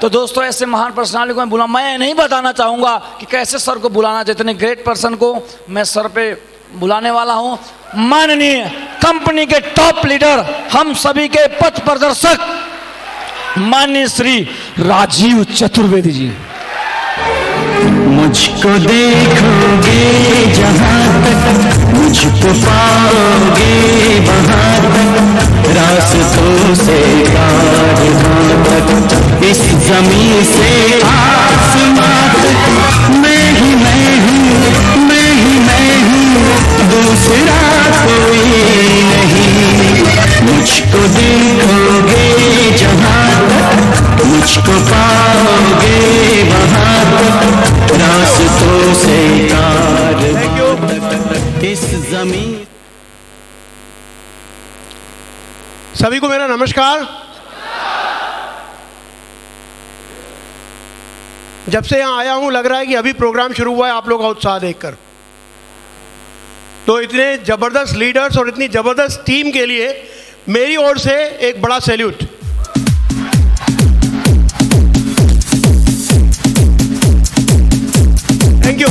तो दोस्तों ऐसे महान पर्सनालिटी को मैं बुला, मैं नहीं बताना चाहूँगा कि कैसे सर को बुलाना चाहिए। इतने ग्रेट पर्सन को मैं सर पे बुलाने वाला हूँ। माननीय कंपनी के टॉप लीडर, हम सभी के पथ प्रदर्शक, माननीय श्री राजीव चतुर्वेदी जी। मुझको देखोगे जहाँ तक, मुझको पाओगे वहाँ तक, रास्तों से कारखां तक, इस जमीन से आसमां तक, मैं ही मैं हूँ, मैं ही मैं हूँ, दूसरा कोई नहीं। मुझको देखोगे जहाँ तक, मुझको पाओगे वहाँ तक, रास्तों से कारखां तक, इस जमीन। सभी को मेरा नमस्कार। जब से यहाँ आया हूँ लग रहा है कि अभी प्रोग्राम शुरू हुआ है आप लोग का उत्साह देखकर। तो इतने जबरदस्त लीडर्स और इतनी जबरदस्त टीम के लिए मेरी ओर से एक बड़ा सैल्यूट। Thank you.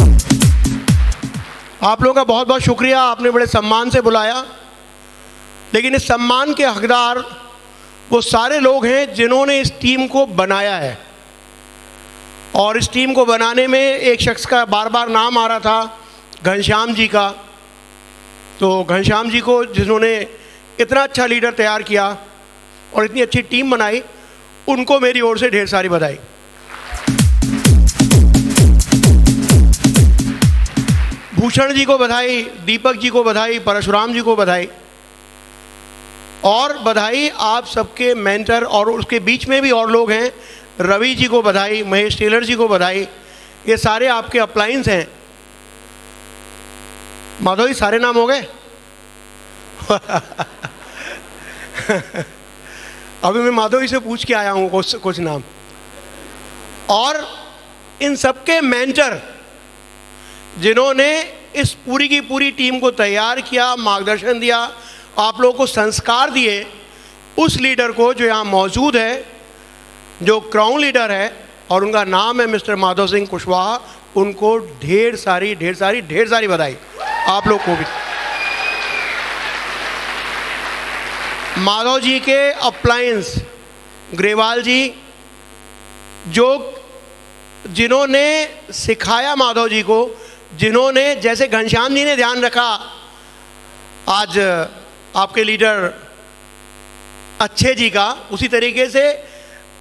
आप लोगों का बहुत बहुत शुक्रिया, आपने बड़े सम्मान से बुलाया। लेकिन इस सम्मान के हकदार वो सारे लोग हैं जिन्होंने इस टीम को बनाया है। और इस टीम को बनाने में एक शख्स का बार बार नाम आ रहा था, घनश्याम जी का। तो घनश्याम जी को जिन्होंने इतना अच्छा लीडर तैयार किया और इतनी अच्छी टीम बनाई, उनको मेरी ओर से ढेर सारी बधाई। भूषण जी को बधाई, दीपक जी को बधाई, परशुराम जी को बधाई, और बधाई आप सबके मेंटर और उसके बीच में भी और लोग हैं, रवि जी को बधाई, महेश टेलर जी को बधाई। ये सारे आपके अपलाइंस हैं। माधव जी सारे नाम हो गए? अभी मैं माधव जी से पूछ के आया हूँ कुछ नाम। और इन सबके मेंटर जिन्होंने इस पूरी की पूरी टीम को तैयार किया, मार्गदर्शन दिया, आप लोगों को संस्कार दिए, उस लीडर को जो यहाँ मौजूद है, जो क्राउन लीडर है और उनका नाम है मिस्टर माधव सिंह कुशवाहा, उनको ढेर सारी बधाई। आप लोग को भी। माधव जी के अप्लायंस ग्रेवाल जी, जिन्होंने सिखाया माधव जी को, जिन्होंने, जैसे घनश्याम जी ने ध्यान रखा आज आपके लीडर अच्छे जी का, उसी तरीके से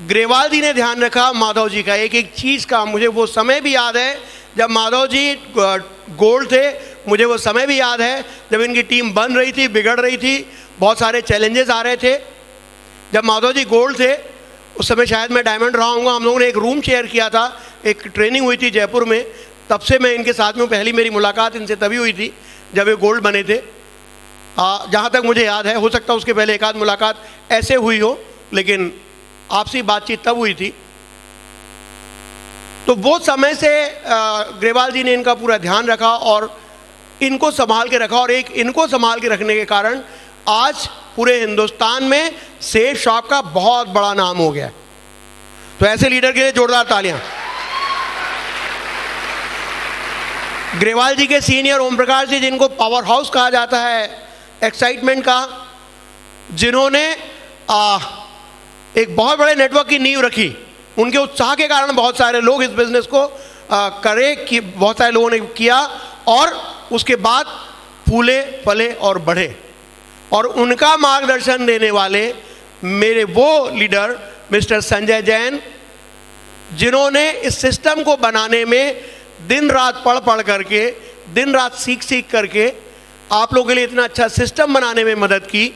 ग्रेवाल जी ने ध्यान रखा माधव जी का एक एक चीज़ का। मुझे वो समय भी याद है जब माधव जी गोल्ड थे, मुझे वो समय भी याद है जब इनकी टीम बन रही थी, बिगड़ रही थी, बहुत सारे चैलेंजेस आ रहे थे। जब माधव जी गोल्ड थे उस समय शायद मैं डायमंड रहा हूँगा। हम लोगों ने एक रूम शेयर किया था, एक ट्रेनिंग हुई थी जयपुर में, तब से मैं इनके साथ में, पहली मेरी मुलाकात इनसे तभी हुई थी जब ये गोल्ड बने थे। जहाँ तक मुझे याद है, हो सकता है उसके पहले एक आध मुलाकात ऐसे हुई हो, लेकिन आपसी बातचीत तब हुई थी। तो वो समय से ग्रेवाल जी ने इनका पूरा ध्यान रखा और इनको संभाल के रखा, और एक इनको संभाल के रखने के कारण आज पूरे हिंदुस्तान में सेफ शॉप का बहुत बड़ा नाम हो गया। तो ऐसे लीडर के लिए जोरदार तालियां। ग्रेवाल जी के सीनियर ओम प्रकाश जी, जिनको पावर हाउस कहा जाता है एक्साइटमेंट का, जिन्होंने एक बहुत बड़े नेटवर्क की नींव रखी। उनके उत्साह के कारण बहुत सारे लोग इस बिजनेस को करे, कि बहुत सारे लोगों ने किया और उसके बाद फूले फले और बढ़े। और उनका मार्गदर्शन देने वाले मेरे वो लीडर मिस्टर संजय जैन, जिन्होंने इस सिस्टम को बनाने में दिन रात पढ़ करके, दिन रात सीख करके आप लोगों के लिए इतना अच्छा सिस्टम बनाने में मदद की,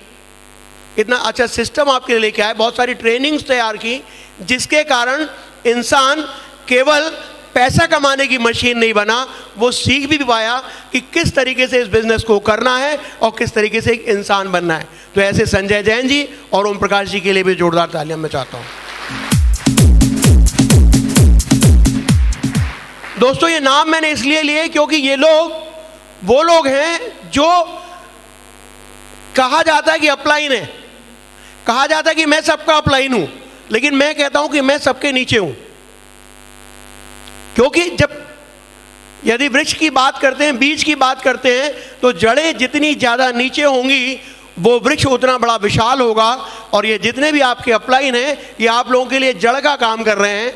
इतना अच्छा सिस्टम आपके लिए लेके आए, बहुत सारी ट्रेनिंग्स तैयार की, जिसके कारण इंसान केवल पैसा कमाने की मशीन नहीं बना, वो सीख भी पाया कि किस तरीके से इस बिजनेस को करना है और किस तरीके से एक इंसान बनना है। तो ऐसे संजय जैन जी और ओम प्रकाश जी के लिए भी जोरदार तालियां मैं चाहता हूं। दोस्तों ये नाम मैंने इसलिए लिए क्योंकि ये लोग वो लोग हैं जो कहा जाता है कि अपलाइन है, कहा जाता है कि मैं सबका अपलाइन हूं, लेकिन मैं कहता हूं कि मैं सबके नीचे हूं, क्योंकि यदि वृक्ष की बात करते हैं, बीज की बात करते हैं, तो जड़ें जितनी ज़्यादा नीचे होंगी वो वृक्ष उतना बड़ा विशाल होगा। और ये जितने भी आपके अपलाइन हैं, ये आप लोगों के लिए जड़ का काम कर रहे हैं,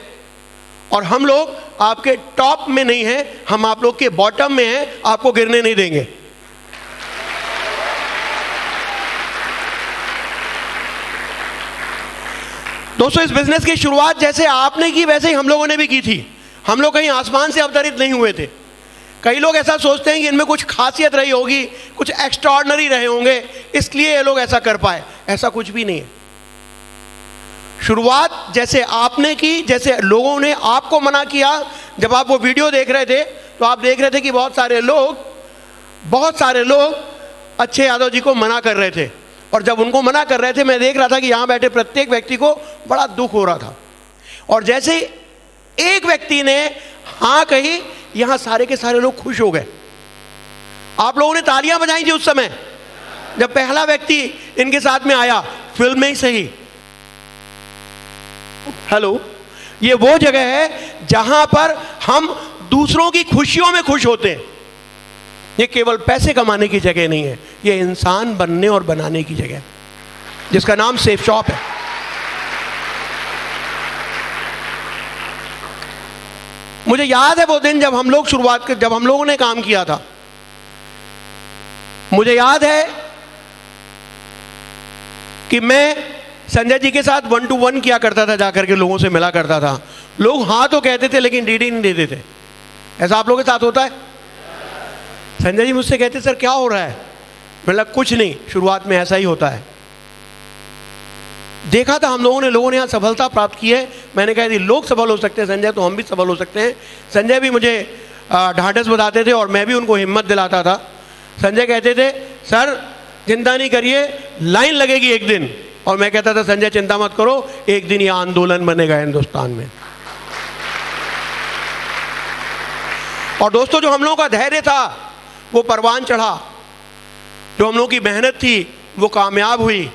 और हम लोग आपके टॉप में नहीं हैं, हम आप लोग के बॉटम में हैं, आपको गिरने नहीं देंगे। दोस्तों, इस बिजनेस की शुरुआत जैसे आपने की वैसे ही हम लोगों ने भी की थी। हम लोग कहीं आसमान से अवतरित नहीं हुए थे। कई लोग ऐसा सोचते हैं कि इनमें कुछ खासियत रही होगी, कुछ एक्स्ट्राऑर्डिनरी रहे होंगे, इसलिए ये लोग ऐसा कर पाए। ऐसा कुछ भी नहीं है। शुरुआत जैसे आपने की, जैसे लोगों ने आपको मना किया। जब आप वो वीडियो देख रहे थे तो आप देख रहे थे कि बहुत सारे लोग अच्छे यादव जी को मना कर रहे थे, और जब उनको मना कर रहे थे मैं देख रहा था कि यहां बैठे प्रत्येक व्यक्ति को बड़ा दुख हो रहा था। और जैसे एक व्यक्ति ने हां कही, यहां सारे के सारे लोग खुश हो गए। आप लोगों ने तालियां बजाई थी उस समय जब पहला व्यक्ति इनके साथ में आया, फिल्म में ही सही। हेलो, ये वो जगह है जहां पर हम दूसरों की खुशियों में खुश होते हैं। ये केवल पैसे कमाने की जगह नहीं है, ये इंसान बनने और बनाने की जगह है, जिसका नाम सेफ शॉप है। मुझे याद है वो दिन जब हम लोगों ने काम किया था। मुझे याद है कि मैं संजय जी के साथ 1 to 1 किया करता था, जाकर के लोगों से मिला करता था। लोग हाँ तो कहते थे लेकिन डीडी नहीं देते थे। ऐसा आप लोगों के साथ होता है? संजय जी मुझसे कहते सर क्या हो रहा है? मतलब कुछ नहीं, शुरुआत में ऐसा ही होता है। देखा था हम लोगों ने यहाँ सफलता प्राप्त की है। मैंने कहा यदि लोग सफल हो सकते हैं संजय, तो हम भी सफल हो सकते हैं। संजय भी मुझे ढांढस बताते थे और मैं भी उनको हिम्मत दिलाता था। संजय कहते थे सर चिंता नहीं करिए, लाइन लगेगी एक दिन। और मैं कहता था संजय चिंता मत करो, एक दिन यह आंदोलन बनेगा हिंदुस्तान में। और दोस्तों, जो हम लोगों का धैर्य था वो परवान चढ़ा, जो हम लोगों की मेहनत थी वो कामयाब हुई।